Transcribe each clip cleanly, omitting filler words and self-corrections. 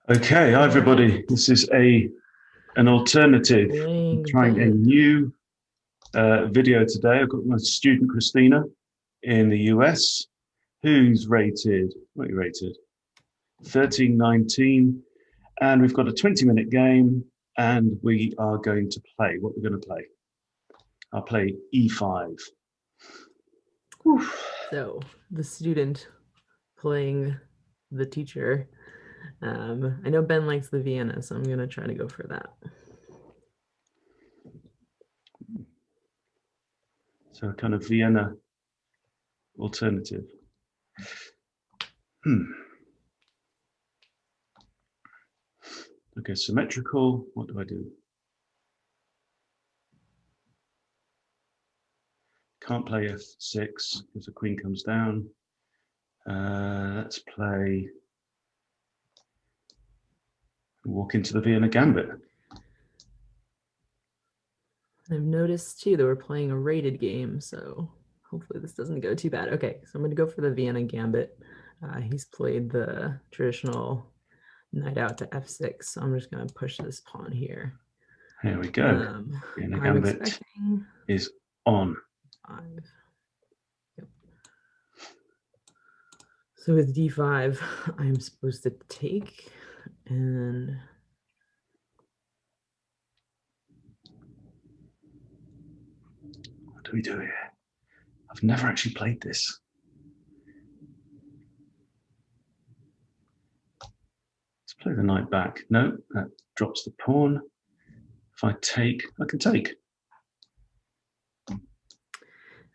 Okay, hi everybody. This is an alternative. I'm Playing trying a Ben. new video today. I've got my student Christina in the US, who's rated, what are you rated? 1319. And we've got a 20-minute game, and we are going to play. What we're going to play? I'll play E5. Whew. So the student playing the teacher. I know Ben likes the Vienna, so I'm gonna try to go for that. So a kind of Vienna alternative. Okay, symmetrical. What do I do? Can't play f6 because the queen comes down. Let's play, walk into the Vienna Gambit. I've noticed too that we're playing a rated game, so hopefully this doesn't go too bad. Okay, so I'm gonna go for the Vienna Gambit. He's played the traditional knight out to f6, so I'm just gonna push this pawn here. Here we go. Vienna I'm Gambit expecting is on. 5. Yep. So with d5, I'm supposed to take and what do we do here? I've never actually played this. Let's play the knight back. No, that drops the pawn. If I take, I can take.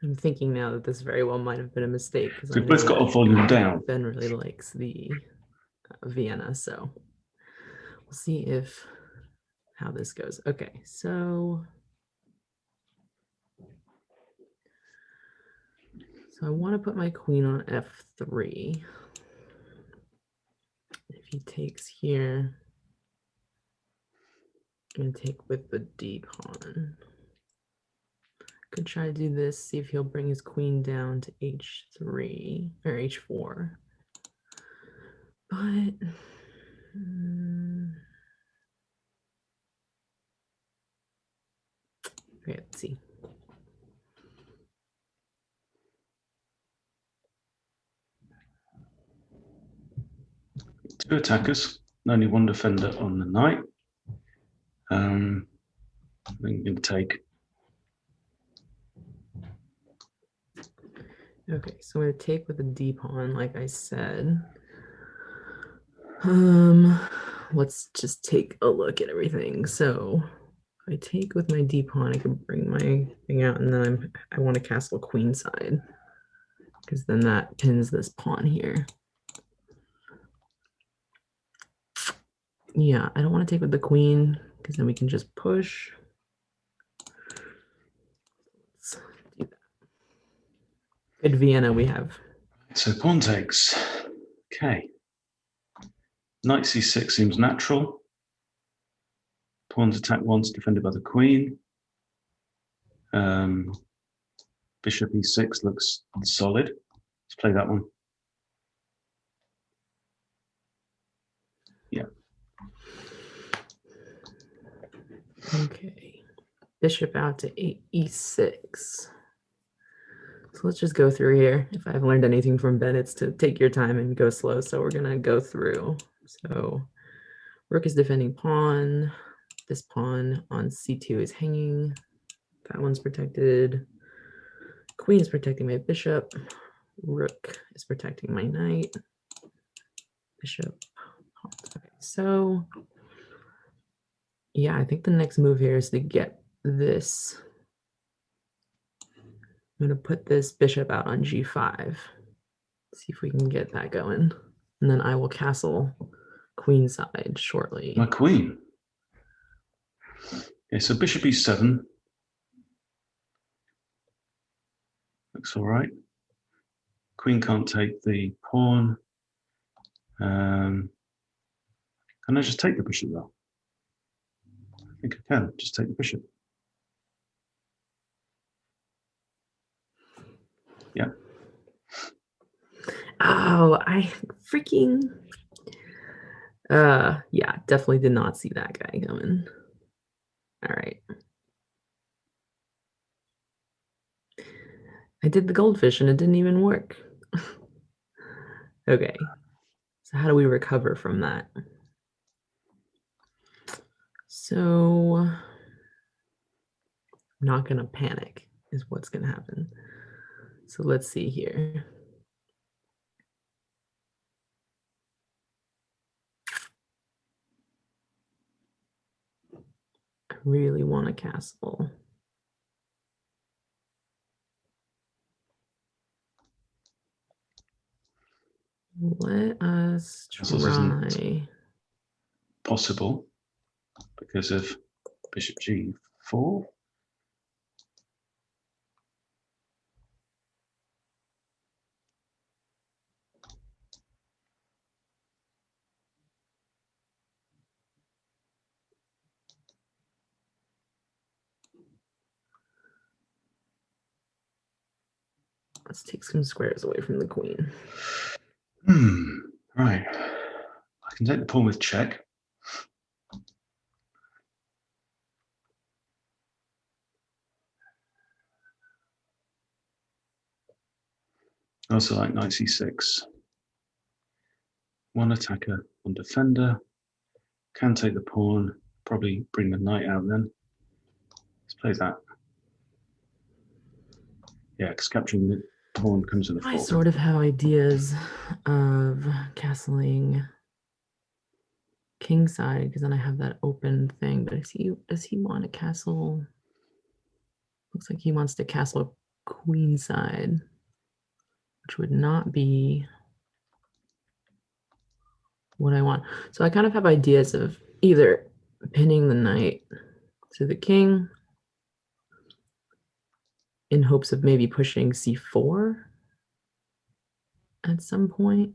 I'm thinking now that this very well might have been a mistake because We've both got a volume down. Ben really likes the Vienna, so we'll see if how this goes. Okay, so I want to put my queen on f3. If he takes here, I'm going to take with the d pawn. Could try to do this, see if he'll bring his queen down to h3 or h4. But okay, let's see. Two attackers, only one defender on the knight. I'm going to take. Okay, so I'm going to take with the d pawn, like I said. Let's just take a look at everything. So if I take with my d pawn, I can bring my thing out, and then I want to castle queenside because then that pins this pawn here. Yeah, I don't want to take with the queen because then we can just push. Let's do that. Good Vienna we have. So pawn takes. Okay. Knight c6 seems natural. Pawn's attack once, defended by the queen. Bishop e6 looks solid. Let's play that one. Yeah. Okay. Bishop out to e6. So let's just go through here. If I've learned anything from Ben, it's to take your time and go slow. So we're going to go through. So rook is defending pawn. This pawn on c2 is hanging. That one's protected. Queen is protecting my bishop. Rook is protecting my knight. Bishop. Okay, so yeah, I think the next move here is to get this. I'm going to put this bishop out on g5. See if we can get that going. And then I will castle queenside shortly. My queen. Okay, so bishop e7. Looks all right. Queen can't take the pawn. Can I just take the bishop though? I think I can. Just take the bishop. Yeah. Oh, I freaking... Yeah, definitely did not see that guy coming. All right. I did the goldfish and it didn't even work. Okay. So how do we recover from that? So I'm not gonna panic is what's gonna happen. So let's see here. I really want a castle. Let us Castles isn't try. possible because of bishop g4. Let's take some squares away from the queen. Right. I can take the pawn with check. I also like knight c6. One attacker, one defender. Can take the pawn, probably bring the knight out then. Let's play that. Yeah, because capturing the pawn comes in the I fourth. sort of have ideas of castling king side because then I have that open thing. But does he want a castle? Looks like he wants to castle queen side, which would not be what I want. So I kind of have ideas of either pinning the knight to the king in hopes of maybe pushing c4 at some point.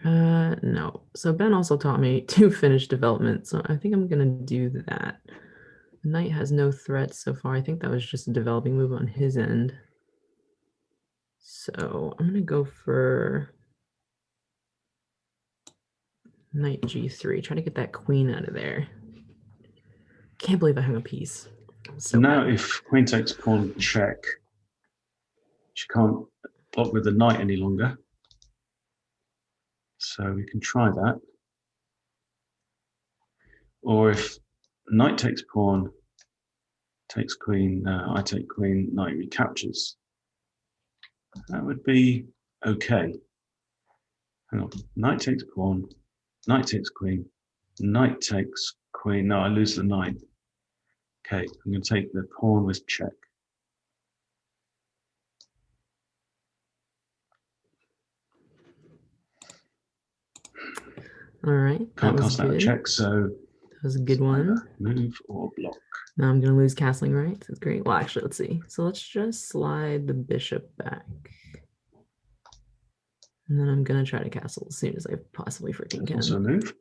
No. So Ben also taught me to finish development, so I think I'm gonna do that. The knight has no threats so far. I think that was just a developing move on his end. So I'm gonna go for knight g3. Try to get that queen out of there. Can't believe I hung a piece. So now if queen takes pawn check, she can't block with the knight any longer. So we can try that. Or if knight takes pawn, takes queen, I take queen, knight recaptures. That would be okay. Hang on, knight takes pawn, knight takes queen, knight takes queen. No, I lose the knight. Okay, I'm going to take the pawn with check. All right, Can't cast out a check, so that was a good one. Move or block. Now I'm going to lose castling rights. That's great. Well, actually, let's see. So let's just slide the bishop back. And then I'm going to try to castle as soon as I possibly freaking can. Also move.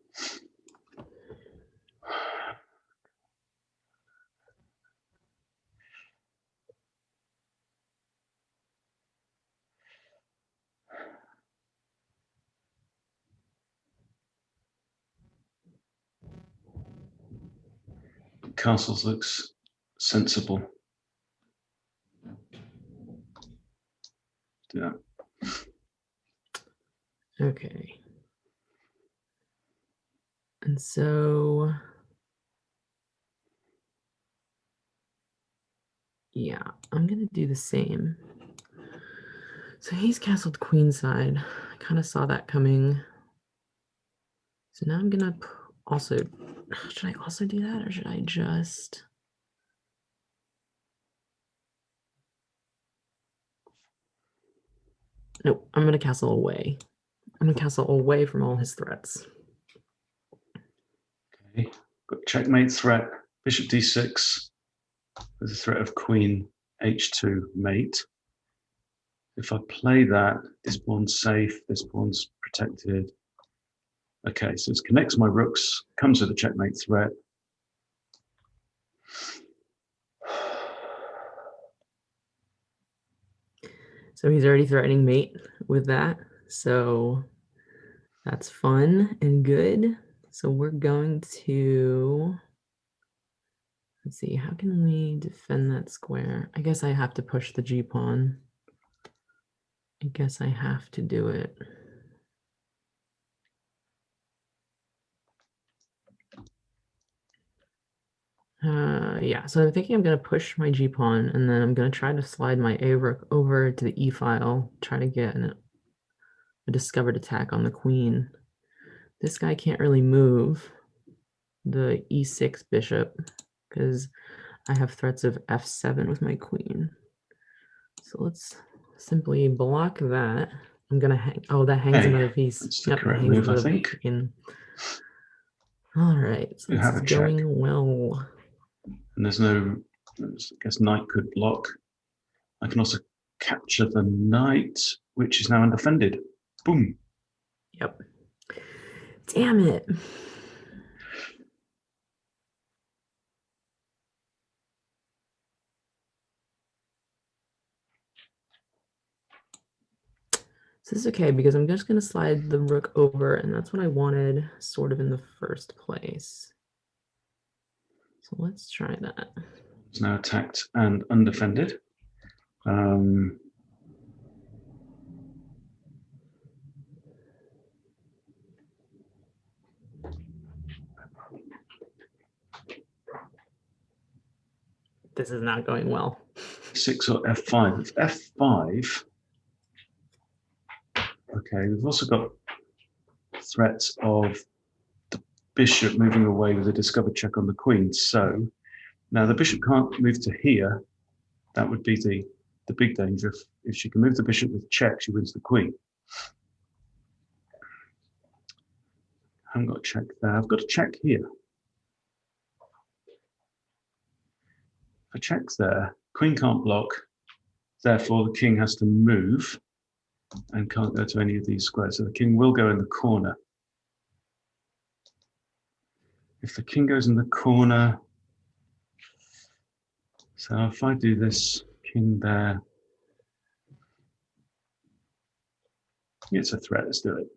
Castles looks sensible. Do that. Okay. And so, yeah, I'm going to do the same. So he's castled queenside. I kind of saw that coming. So now I'm going to also, should I also do that or should I just? Nope, I'm going to castle away. I'm going to castle away from all his threats. Okay, got checkmate threat, bishop d6, with the threat of queen h2 mate. If I play that, this pawn's safe, this pawn's protected. Okay, so it connects my rooks, comes with a checkmate threat. So he's already threatening mate with that. So that's fun and good. So we're going to, let's see, how can we defend that square? I guess I have to push the G pawn. I guess I have to do it. Yeah, so I'm thinking I'm going to push my G pawn, and then I'm going to try to slide my A rook over to the E file, try to get a discovered attack on the queen. This guy can't really move the E6 bishop because I have threats of F7 with my queen. So let's simply block that. I'm going to hang. Oh, that hangs Hey, another piece. that's the Yep, that correct hangs move, I another think. queen. All right, so We this have is a check. going well. And there's no, I guess knight could block. I can also capture the knight, which is now undefended. Boom. Yep. Damn it. So this is okay because I'm just going to slide the rook over, and that's what I wanted sort of in the first place. So let's try that. It's now attacked and undefended. This is not going well. 6 or F5. If F5, okay, we've also got threats of the bishop moving away with a discovered check on the queen. So now the bishop can't move to here. That would be the big danger. If she can move the bishop with check, she wins the queen. I haven't got a check there. I've got a check here. If a check's there, queen can't block. Therefore, the king has to move and can't go to any of these squares. So the king will go in the corner. If the king goes in the corner, so if I do this, king there, it's a threat. Let's do it.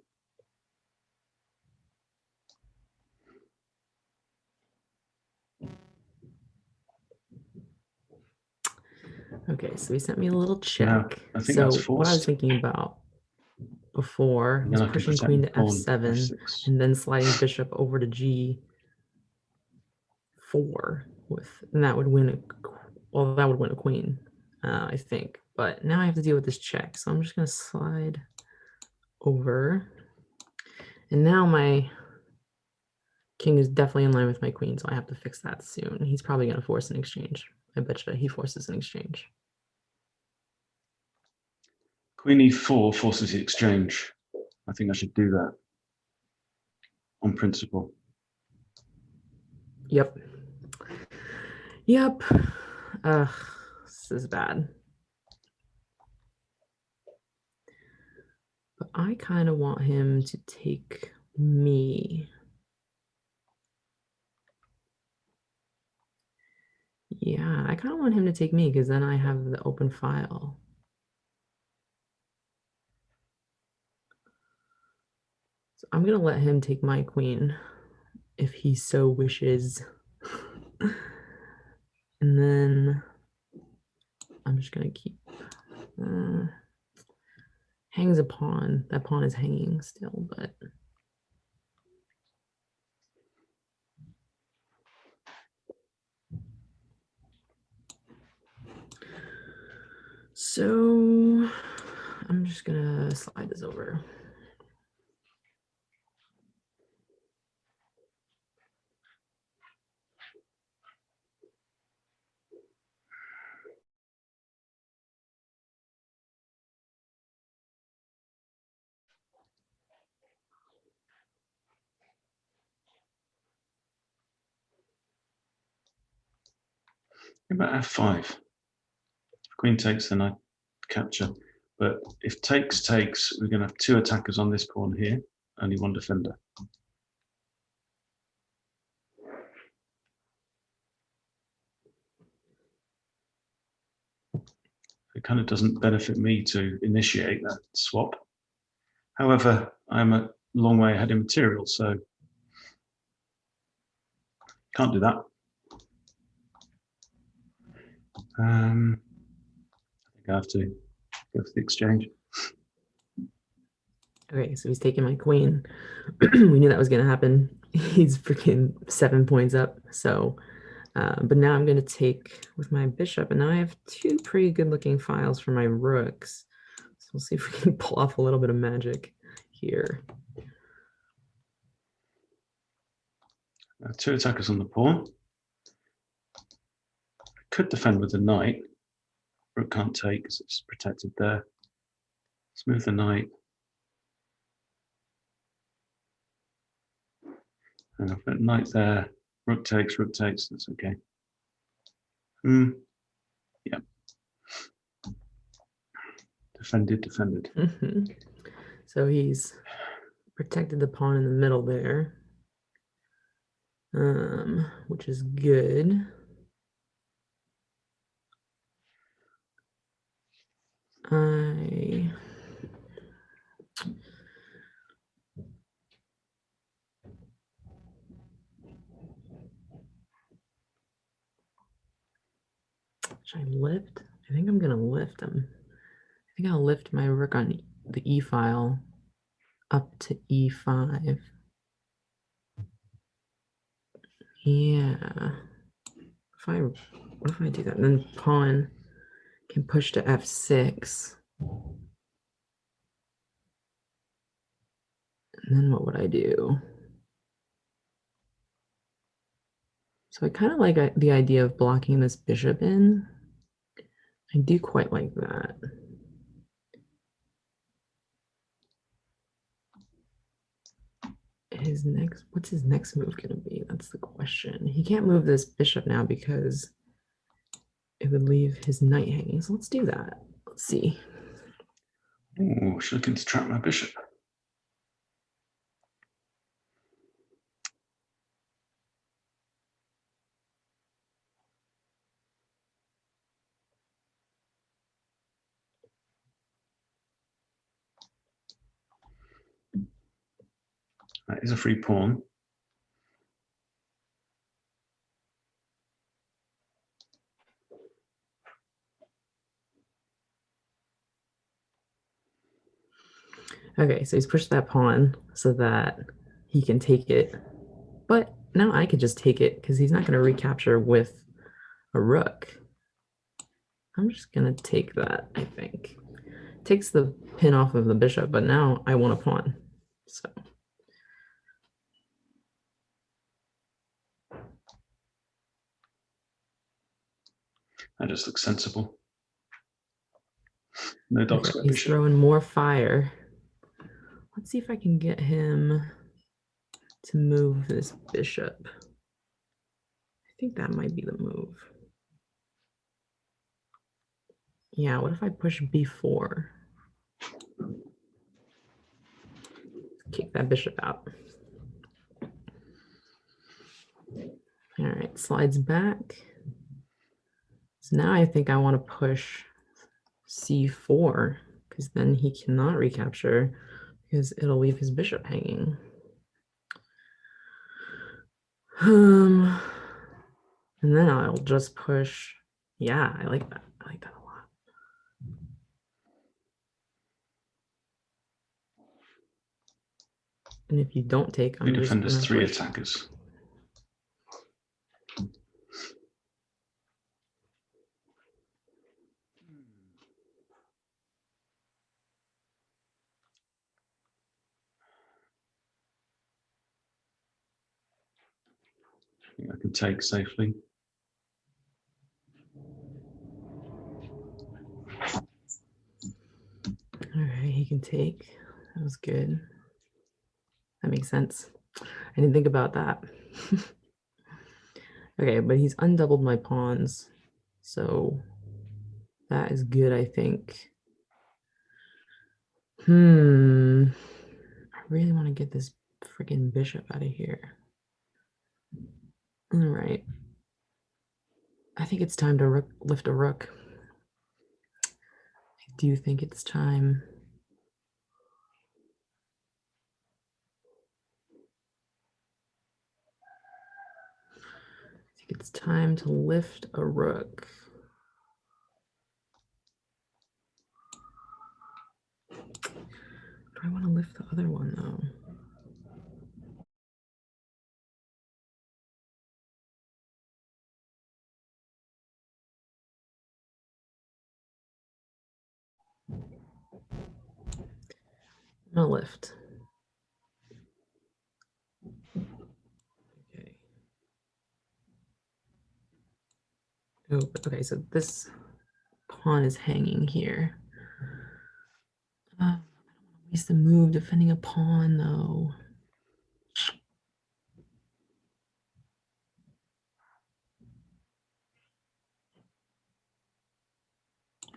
Okay, so he sent me a little check. Now, I think so that's what I was forced. thinking about before And was then I can pushing protect queen the to pawn, F7 F6. and then sliding bishop over to G4 and that would win that would win a queen, I think. But now I have to deal with this check, so I'm just gonna slide over, and now my king is definitely in line with my queen, so I have to fix that soon. He's probably gonna force an exchange. I bet you he forces an exchange. Queen E4 forces the exchange. I think I should do that on principle. Yep. Yep. Ugh, this is bad. But I kind of want him to take me. Yeah, I kind of want him to take me because then I have the open file. So I'm going to let him take my queen if he so wishes. And then I'm just going to keep... hangs a pawn. That pawn is hanging still, but... So I'm just going to slide this over. What about F5? If queen takes, then I capture. But if takes, we're going to have two attackers on this pawn here, only one defender. It kind of doesn't benefit me to initiate that swap. However, I'm a long way ahead in material, so can't do that. I think I have to go for the exchange. Okay, so he's taking my queen. We knew that was gonna happen. He's freaking 7 points up. So, but now I'm gonna take with my bishop, and now I have 2 pretty good looking files for my rooks. So we'll see if we can pull off a little bit of magic here. 2 attackers on the pawn. I could defend with the knight. Rook can't take because it's protected there. Let's move the knight. And I've got knight there. Rook takes, that's okay. Yeah. Defended. So he's protected the pawn in the middle there, which is good. Should I lift? I think I'm gonna lift him. I think I'll lift my rook on the e file up to e5. Yeah. What if I do that? And then pawn can push to f6. And then what would I do? So I kind of like the idea of blocking this bishop in. I do quite like that. What's his next move gonna be? That's the question. He can't move this bishop now because it would leave his knight hanging. So let's do that. Let's see. Oh, she's looking to trap my bishop. That is a free pawn. Okay, so he's pushed that pawn so that he can take it. But now I could just take it because he's not going to recapture with a rook. I'm just going to take that, I think. Takes the pin off of the bishop, but now I want a pawn. So that just looks sensible. No dog square he's bishop. throwing more fire. Let's see if I can get him to move this bishop. I think that might be the move. Yeah, what if I push b4? Kick that bishop out. All right, slides back. So now I think I want to push c4 because then he cannot recapture because it'll leave his bishop hanging. And then I'll just push. Yeah, I like that. I like that a lot. And if you don't take, I'm just gonna defenders, 3 push. attackers. I think I can take safely. All right, he can take. That was good. That makes sense. I didn't think about that. Okay, but he's undoubled my pawns. So that is good, I think. I really want to get this freaking bishop out of here. All right. I think it's time to lift a rook. I do think it's time. It's time to lift a rook. Do I want to lift the other one though? I'm gonna lift. Okay. Oh, okay, so this pawn is hanging here. I don't want to waste a move defending a pawn though.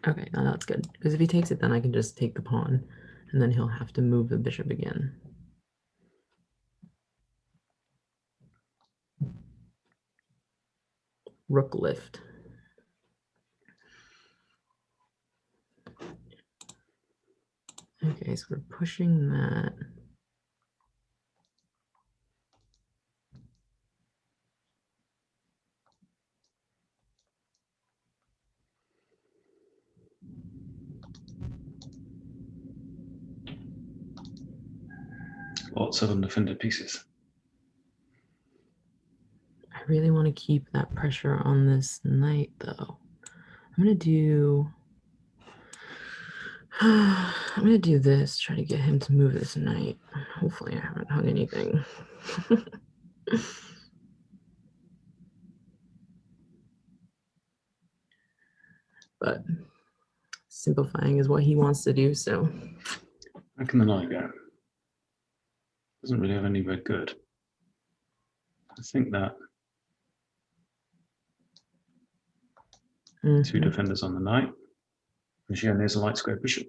Okay, now that's good. Because if he takes it, then I can just take the pawn, and then he'll have to move the bishop again. Rook lift. Okay, so we're pushing that. Lots of undefended pieces. I really want to keep that pressure on this knight, though. I'm gonna do. I'm gonna do this. Try to get him to move this knight. Hopefully, I haven't hung anything. But simplifying is what he wants to do. So. How can the knight go? Doesn't really have any red good. I think that two defenders on the knight. And she only has a light square bishop.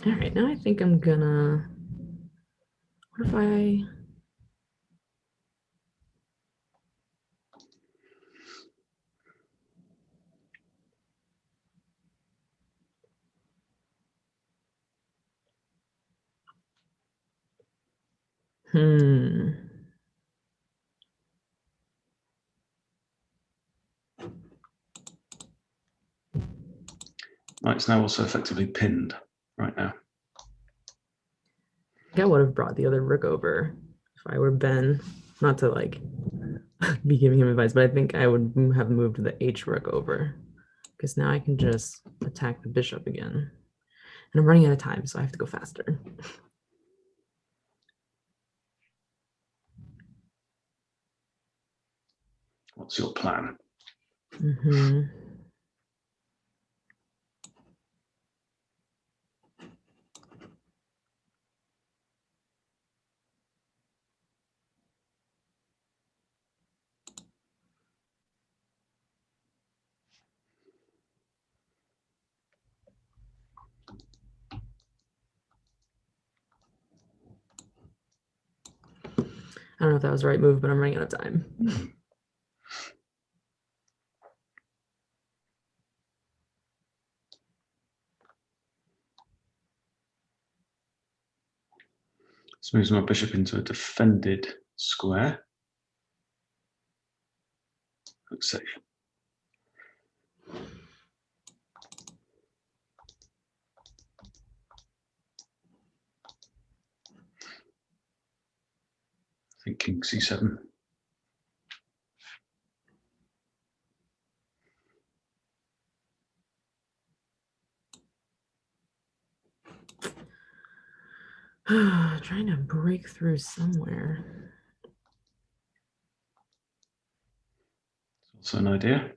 All right, now I think I'm gonna. What if I? Knight's now also effectively pinned right now. I think I would have brought the other rook over if I were Ben. Not to like be giving him advice, but I think I would have moved the H rook over because now I can just attack the bishop again. And I'm running out of time, so I have to go faster. What's your plan? I don't know if that was the right move, but I'm running out of time. This moves my bishop into a defended square. Looks safe. I think king c7. Trying to break through somewhere. It's also an idea.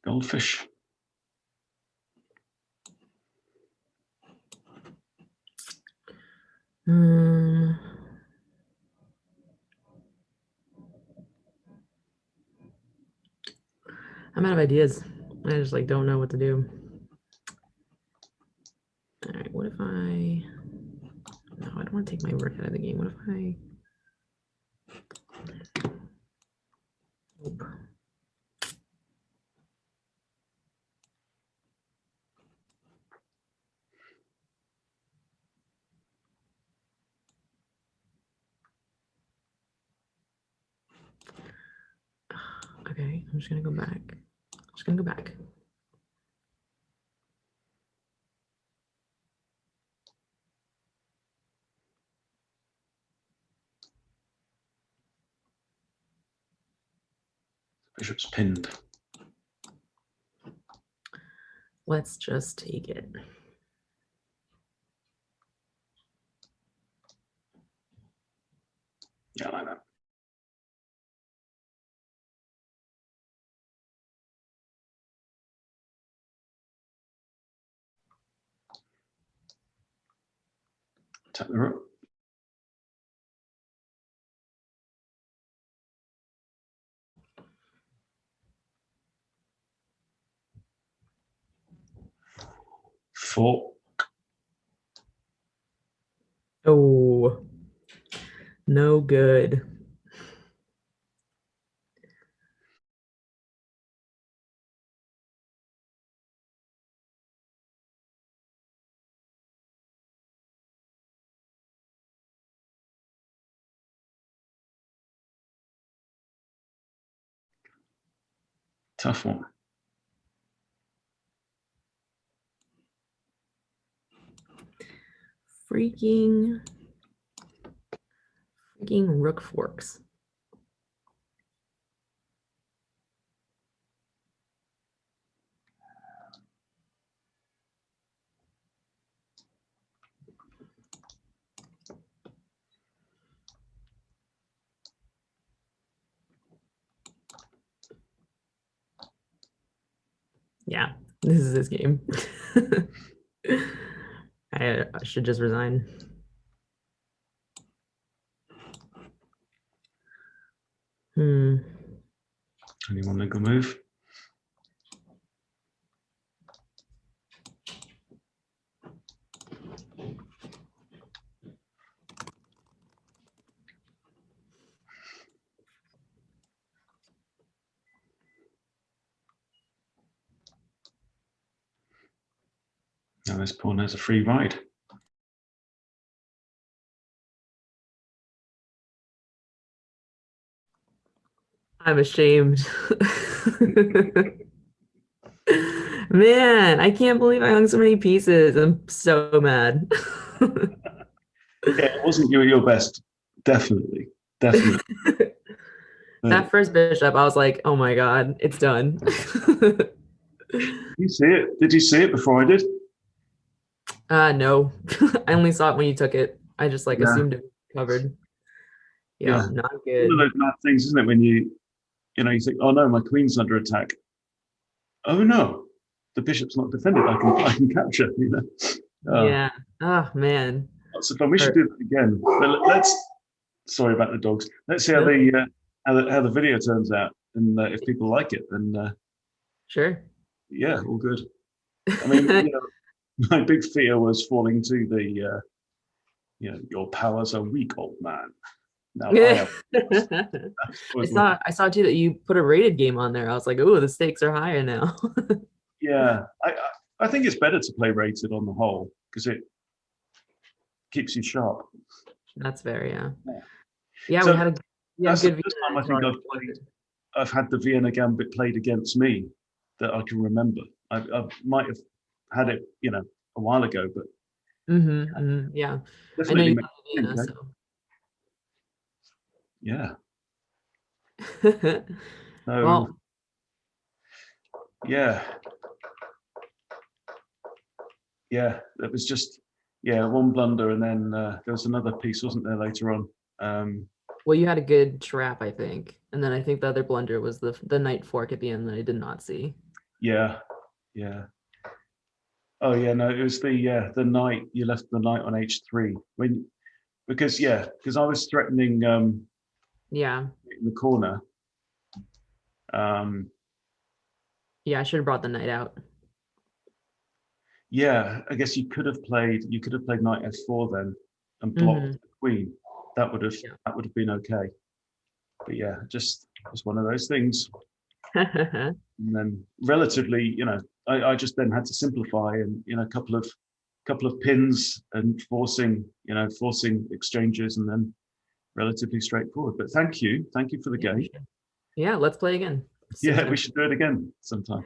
Goldfish. I'm out of ideas. I just like don't know what to do. All right, what if I? No, I don't want to take my rook out of the game. What if I? Nope. Okay, I'm just gonna go back. I'm just gonna go back. Bishop's pinned. Let's just take it. Yeah, I like that. Tap the rook. Four. Oh, no good. Tough one. Freaking rook forks. Yeah, this is his game. I should just resign. Only one legal move. Now this pawn has a free ride. I'm ashamed. Man, I can't believe I hung so many pieces. I'm so mad. Yeah, it wasn't your best. Definitely. Definitely. That first bishop, I was like, oh my God, it's done. Did you see it? Did you see it before I did? No. I only saw it when you took it. I just like Yeah. assumed it was covered. Yeah, Yeah. not One of good. those bad things, isn't it? When you think, oh no, my queen's under attack. Oh no, the bishop's not defended. I can capture. Yeah. Oh man. Lots of fun. We should Hurt. do that again. But let's. Sorry about the dogs. Let's see how No, the video turns out, and if people like it, then sure. yeah, all good. I mean, my big fear was falling to the your powers are weak, old man. Now I have. I saw too that you put a rated game on there. I was like, oh, the stakes are higher now. Yeah, I think it's better to play rated on the whole because it keeps you sharp. That's fair, yeah. Yeah. Yeah, So we had that's the good first time I think Vienna. I've had the Vienna Gambit played against me that I can remember. I might have had it, a while ago, but Yeah. I know definitely you makes love me think, Vienna, eh? so. Yeah. So Well, yeah, yeah, it was just one blunder, and then there was another piece, wasn't there, later on? well, you had a good trap, I think. And then I think the other blunder was the knight fork at the end that I did not see. Yeah, yeah. Oh yeah, no, it was the knight. You left the knight on h3 because I was threatening Yeah. in the corner. Um, Yeah, I should have brought the knight out. yeah, I guess you could have played knight f4 then and blocked the queen. That would have Yeah. that would have been okay. But yeah, just one of those things. And then relatively, I just then had to simplify and a couple of pins and forcing exchanges and then relatively straightforward. But thank you for the game. Yeah, let's play again. Yeah, we should do it again sometime.